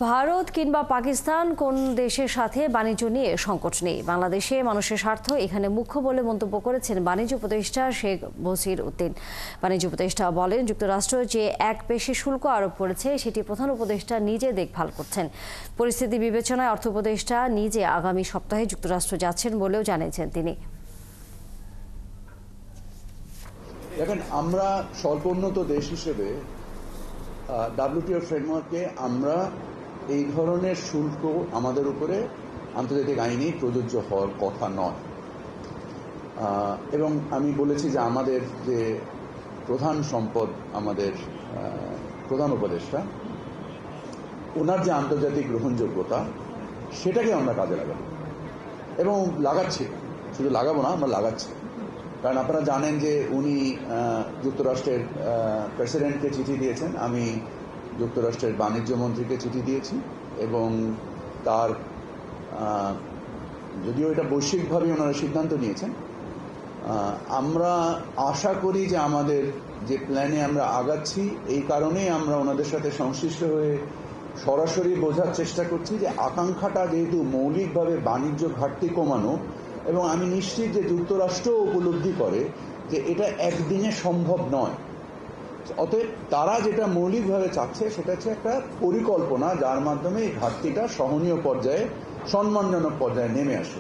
ভারত কিংবা পাকিস্তান কোন দেশের সাথে বাণিজ্য নিয়ে সংকট নেই, বাংলাদেশে মানুষের স্বার্থ এখানে মুখ্য বলে মন্তব্য করেছেন বাণিজ্য উপদেষ্টা শেখ বসির উদ্দিন। বাণিজ্য উপদেষ্টা বলেন, যুক্তরাষ্ট্র যে এক বেশি শুল্ক আরোপ করেছে সেটি প্রধান উপদেষ্টা নিজে দেখভাল করছেন। পরিস্থিতি বিবেচনায় অর্থ উপদেষ্টা নিজে আগামী সপ্তাহে যুক্তরাষ্ট্র যাচ্ছেন বলেও জানিয়েছেন তিনি। দেখেন, আমরা স্বল্পোন্নত দেশ হিসেবে WTO ফ্রেমওয়ার্কে আমরা এই ধরনের শুল্ক আমাদের উপরে আন্তর্জাতিক আইনে প্রযোজ্য হওয়ার কথা নয়। এবং আমি বলেছি যে আমাদের যে প্রধান সম্পদ, আমাদের প্রধান উপদেষ্টা, ওনার যে আন্তর্জাতিক গ্রহণযোগ্যতা সেটাকে আমরা কাজে লাগাবো এবং লাগাচ্ছি। শুধু লাগাবো না, আমরা লাগাচ্ছি। কারণ আপনারা জানেন যে উনি যুক্তরাষ্ট্রের প্রেসিডেন্টকে চিঠি দিয়েছেন, আমি যুক্তরাষ্ট্রের বাণিজ্য মন্ত্রীকে চিঠি দিয়েছি এবং তার যদিও এটা বৈশ্বিকভাবে ওনারা সিদ্ধান্ত নিয়েছেন, আমরা আশা করি যে আমাদের যে প্ল্যানে আমরা আগাচ্ছি এই কারণেই আমরা ওনাদের সাথে সংশ্লিষ্ট হয়ে সরাসরি বোঝার চেষ্টা করছি যে আকাঙ্ক্ষাটা যেহেতু মৌলিকভাবে বাণিজ্য ঘাটতি কমানো, এবং আমি নিশ্চিত যে যুক্তরাষ্ট্র উপলব্ধি করে যে এটা একদিনে সম্ভব নয়। অতএব তারা যেটা মৌলিকভাবে চাচ্ছে সেটা হচ্ছে একটা পরিকল্পনা যার মাধ্যমে এই ঘাটতিটা সহনীয় পর্যায়ে, সম্মানজনক পর্যায়ে নেমে আসে।